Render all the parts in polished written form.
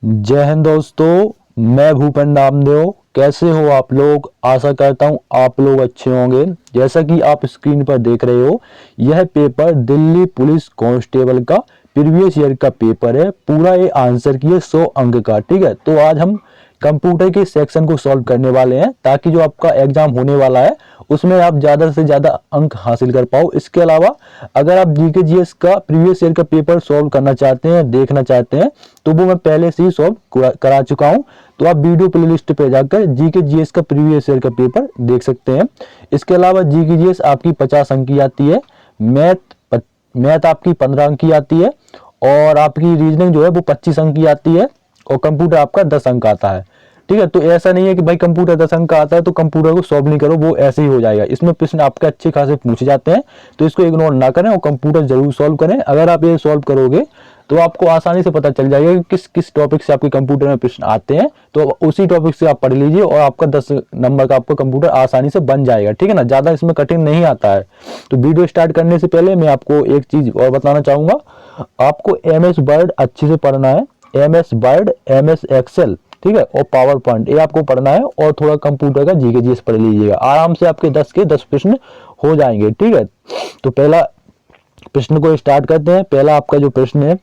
जय हिंद दोस्तों, मैं भूपेंद्र नामदेव। कैसे हो आप लोग? आशा करता हूँ आप लोग अच्छे होंगे। जैसा कि आप स्क्रीन पर देख रहे हो, यह पेपर दिल्ली पुलिस कांस्टेबल का प्रीवियस ईयर का पेपर है। पूरा ये आंसर की है 100 अंक का। ठीक है, तो आज हम कंप्यूटर के सेक्शन को सॉल्व करने वाले हैं ताकि जो आपका एग्जाम होने वाला है उसमें आप ज़्यादा से ज़्यादा अंक हासिल कर पाओ। इसके अलावा अगर आप जीके जीएस का प्रीवियस ईयर का पेपर सॉल्व करना चाहते हैं, देखना चाहते हैं, तो वो मैं पहले से ही सॉल्व करा चुका हूं। तो आप वीडियो प्लेलिस्ट पे जाकर जीके जीएस का प्रीवियस ईयर का पेपर देख सकते हैं। इसके अलावा जीके जीएस आपकी 50 अंक की आती है, मैथ आपकी 15 अंक की आती है, और आपकी रीजनिंग जो है वो 25 अंक की आती है, और कंप्यूटर आपका 10 अंक आता है। ठीक है, तो ऐसा नहीं है कि भाई कंप्यूटर 10 अंक का आता है तो कंप्यूटर को सॉल्व नहीं करो, वो ऐसे ही हो जाएगा। इसमें प्रश्न आपके अच्छे खासे पूछे जाते हैं, तो इसको इग्नोर ना करें और कंप्यूटर जरूर सॉल्व करें। अगर आप ये सॉल्व करोगे तो आपको आसानी से पता चल जाएगा कि किस किस टॉपिक से आपके कंप्यूटर में प्रश्न आते हैं, तो उसी टॉपिक से आप पढ़ लीजिए और आपका 10 नंबर का आपका कंप्यूटर आसानी से बन जाएगा। ठीक है ना, ज्यादा इसमें कठिन नहीं आता है। तो वीडियो स्टार्ट करने से पहले मैं आपको एक चीज और बताना चाहूंगा। आपको MS वर्ड अच्छे से पढ़ना है, MS वर्ड, MS एक्सेल, ठीक है, और पावर पॉइंट, ये आपको पढ़ना है। और थोड़ा कंप्यूटर का जीके जीएस पढ़ लीजिएगा, आराम से आपके 10 के 10 प्रश्न हो जाएंगे। ठीक है, तो पहला प्रश्न को स्टार्ट करते हैं। पहला आपका जो प्रश्न है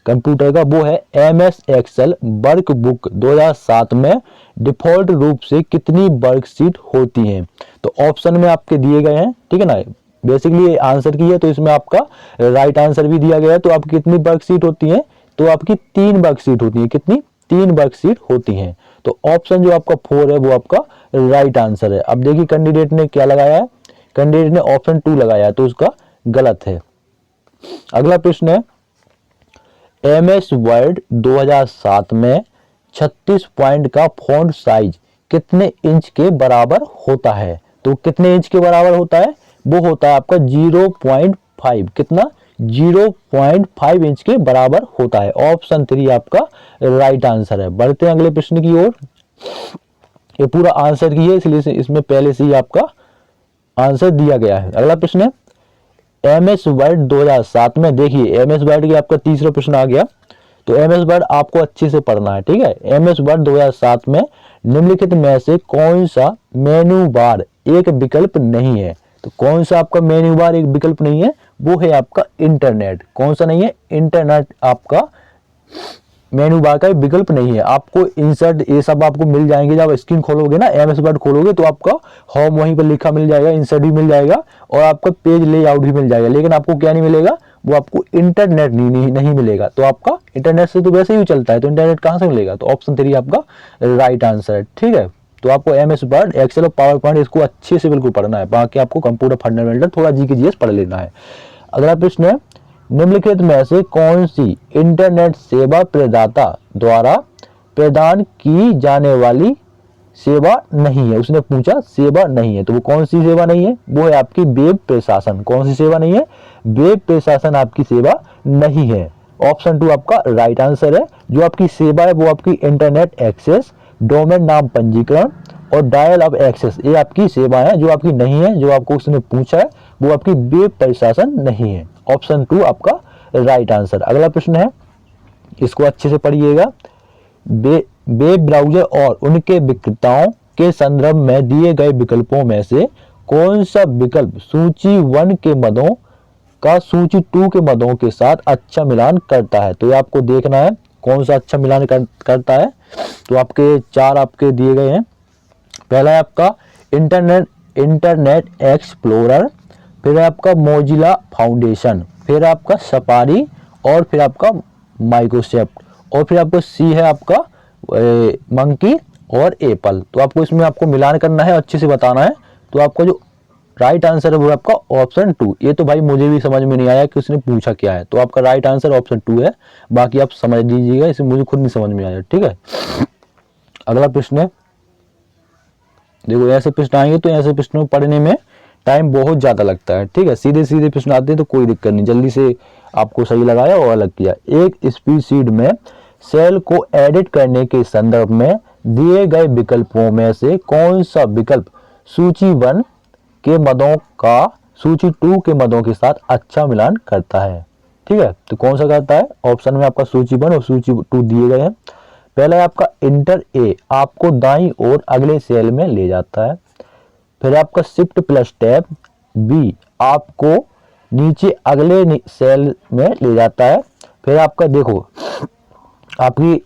कंप्यूटर का वो है MS एक्सेल वर्कबुक 2007 में डिफॉल्ट रूप से कितनी वर्कशीट होती हैं? तो ऑप्शन में आपके दिए गए हैं। ठीक है ना, बेसिकली ये आंसर की है तो इसमें आपका राइट आंसर भी दिया गया है। तो आपकी कितनी वर्कशीट होती है? तो आपकी 3 वर्कशीट होती है। कितनी? 3 वर्कशीट होती हैं। तो ऑप्शन जो आपका 4 है वो आपका राइट आंसर है। अब देखिए कैंडिडेट ने क्या लगाया है, कैंडिडेट ने ऑप्शन 2 लगाया है, तो उसका गलत है। अगला प्रश्न है MS वर्ड 2007 में 36 पॉइंट का फॉन्ट साइज कितने इंच के बराबर होता है? तो कितने इंच के बराबर होता है? वो होता है आपका 0.5। कितना? 0.5 इंच के बराबर होता है। ऑप्शन 3 आपका राइट आंसर है। बढ़ते हैं अगले प्रश्न की ओर। ये पूरा आंसर की है, इसलिए इसमें पहले से ही आपका आंसर दिया गया है। अगला प्रश्न है MS वर्ड 2007 में, देखिए MS वर्ड की आपका तीसरा प्रश्न आ गया। तो MS वर्ड आपको अच्छे से पढ़ना है। ठीक है, MS वर्ड 2007 में निम्नलिखित में से कौन सा मेनू बार एक विकल्प नहीं है? तो कौन सा आपका मेनू बार एक विकल्प नहीं है? वो है आपका इंटरनेट। कौन सा नहीं है? इंटरनेट आपका मेनू बार का विकल्प नहीं है। आपको इंसर्ट ये सब आपको मिल जाएंगे। जब स्क्रीन खोलोगे ना, MS वर्ड खोलोगे तो आपका होम वहीं पर लिखा मिल जाएगा, इंसर्ट भी मिल जाएगा और आपका पेज लेआउट भी मिल जाएगा। लेकिन आपको क्या नहीं मिलेगा? वो आपको इंटरनेट नहीं मिलेगा। तो आपका इंटरनेट से तो वैसे ही चलता है, तो इंटरनेट कहाँ से मिलेगा? तो ऑप्शन 3 आपका राइट आंसर है। ठीक है, तो आपको MS वर्ड, एक्सेल और पावर पॉइंट इसको अच्छे से बिल्कुल पढ़ना है। बाकी आपको कंप्यूटर फंडामेंटल थोड़ा जीके जीएस पढ़ लेना है। अगला प्रश्न है निम्नलिखित में से कौन सी इंटरनेट सेवा प्रदाता द्वारा प्रदान की जाने वाली सेवा नहीं है? उसने पूछा सेवा नहीं है, तो वो कौन सी सेवा नहीं है? वो है आपकी वेब प्रशासन। कौन सी सेवा नहीं है? वेब प्रशासन आपकी सेवा नहीं है। ऑप्शन 2 आपका राइट आंसर है। जो आपकी सेवा है वो आपकी इंटरनेट एक्सेस, डोमेन नाम पंजीकरण और डायल अप एक्सेस, ये आपकी सेवा है। जो आपकी नहीं है, जो आपको उसने पूछा है, वो आपकी वेब प्रशासन नहीं है। ऑप्शन 2 आपका राइट आंसर। अगला प्रश्न है, इसको अच्छे से पढ़िएगा। वेब ब्राउजर और उनके विक्रेताओं के संदर्भ में दिए गए विकल्पों में से कौन सा विकल्प सूची 1 के मदों का सूची 2 के मदों के साथ अच्छा मिलान करता है? तो ये आपको देखना है कौन सा अच्छा मिलान करता है। तो आपके 4 आपके दिए गए हैं। पहला है आपका इंटरनेट एक्सप्लोरर, फिर है आपका मोजिला फाउंडेशन, फिर आपका सफारी, और फिर आपका माइक्रोसॉफ्ट, और फिर आपको सी है आपका मंकी और एप्पल। तो आपको इसमें आपको मिलान करना है, अच्छे से बताना है। तो आपका जो राइट आंसर है वो आपका ऑप्शन 2। ये तो भाई मुझे भी समझ में नहीं आया कि उसने पूछा क्या है, तो आपका राइट आंसर ऑप्शन 2 है। बाकी आप समझ लीजिएगा, इसे मुझे खुद नहीं समझ में आया। ठीक है, अगला प्रश्न है, देखो ऐसे प्रश्न आएंगे तो ऐसे प्रश्नों पढ़ने में टाइम बहुत ज्यादा लगता है। ठीक है, सीधे सीधे प्रश्न आते हैं तो कोई दिक्कत नहीं, जल्दी से आपको सही लगाया और अलग किया। एक स्प्रेडशीट में सेल को एडिट करने के संदर्भ में दिए गए विकल्पों में से कौन सा विकल्प सूची 1 के मदों का सूची 2 के मदों के साथ अच्छा मिलान करता है? ठीक है, तो कौन सा करता है? ऑप्शन में आपका सूची 1 और सूची 2 दिए गए हैं। पहला है आपका इंटर ए, आपको दाईं ओर अगले सेल में ले जाता है। फिर आपका शिफ्ट प्लस टैब बी, आपको नीचे अगले सेल में ले जाता है। फिर आपका देखो आपकी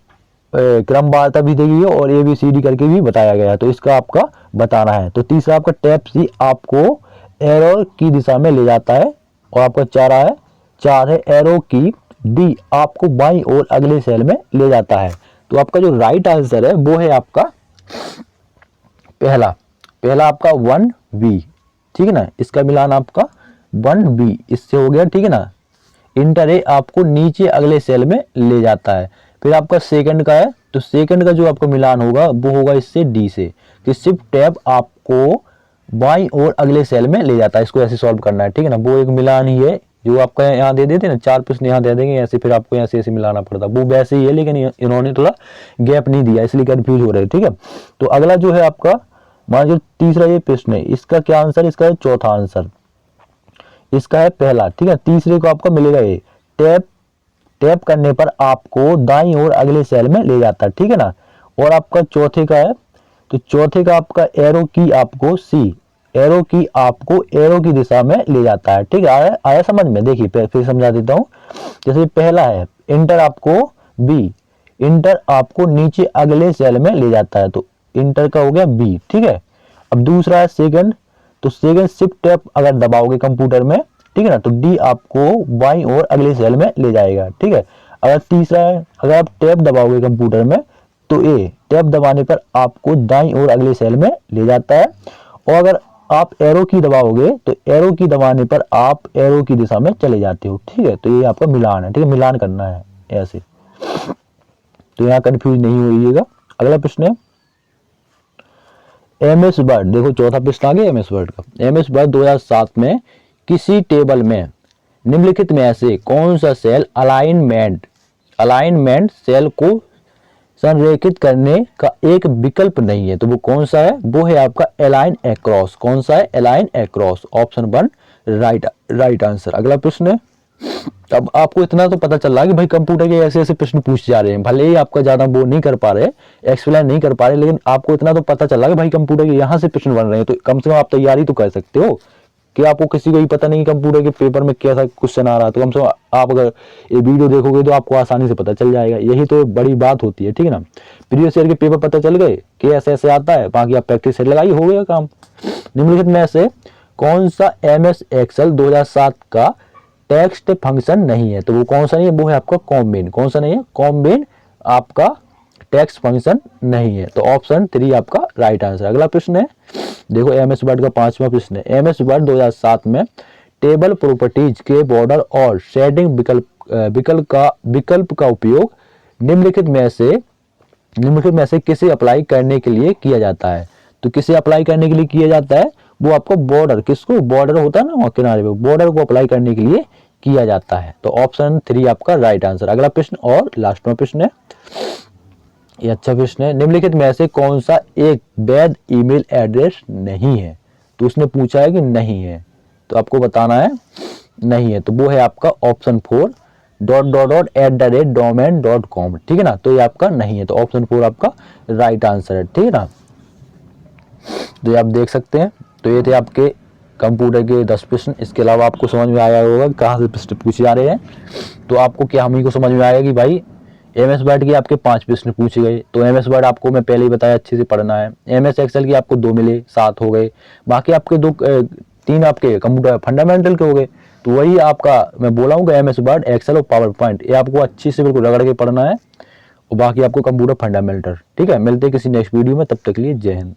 क्रमवारता भी दी गई है और ABCD करके भी बताया गया है, तो इसका आपका बताना है। तो तीसरा आपका टैब सी, आपको एरो की दिशा में ले जाता है। और आपका चार है एरो की डी, आपको बाईं ओर अगले सेल में ले जाता है। तो आपका जो राइट आंसर है वो है आपका पहला आपका 1B, ठीक है ना। इसका मिलान आपका 1B इससे हो गया, ठीक है ना। इंटर ए आपको नीचे अगले सेल में ले जाता है। फिर आपका सेकंड का है, तो सेकंड का जो आपका मिलान होगा वो होगा इससे डी से, कि शिफ्ट टैब आपको बाईं ओर अगले सेल में ले जाता है। इसको ऐसे सॉल्व करना है, ठीक है ना। वो एक मिलान ही है जो आपका यहाँ दे देते ना, 4 प्रश्न यहाँ दे देंगे ऐसे, फिर आपको यहाँ से ऐसे मिलाना पड़ता, वो वैसे ही है, लेकिन इन्होंने थोड़ा गैप नहीं दिया इसलिए कंफ्यूज हो रहे हैं, ठीक है। तो अगला जो है आपका मान जो तीसरा ये प्रश्न है, इसका क्या आंसर, इसका है चौथा आंसर, इसका है पहला, ठीक है। तीसरे को आपका मिलेगा ये टैप करने पर आपको दाईं ओर अगले सेल में ले जाता है, ठीक है ना। और आपका चौथे का है, तो चौथे का आपका एरो की आपको सी, एरो की आपको एरो की दिशा में ले जाता है, ठीक है। आया समझ में, देखिए फिर समझा देता हूँ। जैसे पहला है इंटर आपको बी, इंटर आपको नीचे अगले सेल में ले जाता है, तो इंटर का हो गया बी, ठीक है। अब दूसरा है सेकंड, तो सेकंड शिफ्ट टैब अगर दबाओगे कंप्यूटर में, ठीक है ना, तो डी आपको बाईं ओर अगले सेल में ले जाएगा, ठीक है। अगर तीसरा है, अगर आप टैब दबाओगे कंप्यूटर में तो ए, टैब दबाने पर आपको दाईं ओर अगले सेल में ले जाता है। और अगर आप एरो की दबाओगे तो एरो की दबाने पर आप एरो की दिशा में चले जाते हो, ठीक है। तो ये आपका मिलान है, ठीक है, मिलान करना है ऐसे, तो यहाँ कंफ्यूज नहीं होइएगा। अगला प्रश्न है MS वर्ड, देखो चौथा प्रश्न आ गया MS वर्ड का। MS वर्ड 2007 में किसी टेबल में निम्नलिखित में से कौन सा सेल अलाइनमेंट सेल को संरेखित करने का एक विकल्प नहीं है, तो वो कौन सा है, वो है आपका अलाइन अक्रॉस। कौन सा है, align across, option 1 right answer. अगला प्रश्न है, अब आपको इतना तो पता चल रहा है कि भाई कंप्यूटर के ऐसे ऐसे प्रश्न पूछ जा रहे हैं, भले ही आपका ज्यादा वो नहीं कर पा रहे, एक्सप्लेन नहीं कर पा रहे, लेकिन आपको इतना तो पता चल रहा है कि भाई कंप्यूटर के यहाँ से प्रश्न बन रहे हैं, तो कम से कम आप तैयारी तो कर सकते हो। कि आपको किसी को ही पता नहीं कंप्यूटर के पेपर में कैसा क्वेश्चन आ रहा है, तो कम से कम आप अगर ये वीडियो देखोगे तो आपको आसानी से पता चल जाएगा, यही तो बड़ी बात होती है, ठीक है ना। प्रीवियस ईयर के पेपर पता चल गए कि ऐसे ऐसे आता है, बाकी आप प्रैक्टिस सेट लगाई, हो गया काम। निम्नलिखित में से कौन सा MS एक्सेल 2007 का टेक्स्ट फंक्शन नहीं है, तो वो कौन सा नहीं है, वो है आपका कॉम्बिन। कौन सा नहीं है, कॉम्बिन आपका टेक्स्ट फंक्शन नहीं है, तो ऑप्शन 3 आपका राइट आंसर। अगला प्रश्न है, देखो MS वर्ड का 5वां प्रश्न है। MS वर्ड 2007 में टेबल प्रॉपर्टीज के बॉर्डर और शेडिंग विकल्प का उपयोग निम्नलिखित में से किसे अप्लाई करने के लिए किया जाता है, तो किसे अप्लाई करने के लिए किया जाता है, वो आपको बॉर्डर, किसको, बॉर्डर होता है ना वहाँ किनारे पे, बॉर्डर को अप्लाई करने के लिए किया जाता है, तो ऑप्शन 3 आपका राइट आंसर। अगला प्रश्न और लास्टवां प्रश्न है, ये अच्छा प्रश्न है। निम्नलिखित में से कौन सा एक वैध ईमेल एड्रेस नहीं है, तो उसने पूछा है कि नहीं है, तो आपको बताना है नहीं है, तो वो है आपका ऑप्शन 4 ... .domain.com, ठीक है ना। तो ये आपका नहीं है, तो ऑप्शन 4 आपका राइट आंसर है, ठीक है ना। तो ये आप देख सकते हैं, तो ये थे आपके कंप्यूटर के 10 प्रश्न। इसके अलावा आपको समझ में आया होगा कहाँ से प्रश्न पूछे जा रहे हैं, तो आपको क्या हम ही को समझ में आएगा कि भाई MS वर्ड की आपके 5 प्रश्न पूछे गए, तो MS वर्ड आपको मैं पहले ही बताया अच्छे से पढ़ना है। MS एक्सेल की आपको 2 मिले, 7 हो गए, बाकी आपके 3 आपके कंप्यूटर फंडामेंटल के हो गए, तो वही आपका मैं बोला हूँ MS वर्ड, एक्सेल और पावर पॉइंट, ये आपको अच्छी से बिल्कुल रगड़ के पढ़ना है, और बाकी आपको कंप्यूटर फंडामेंटल, ठीक है। मिलते हैं किसी नेक्स्ट वीडियो में, तब तक के लिए जय हिंद।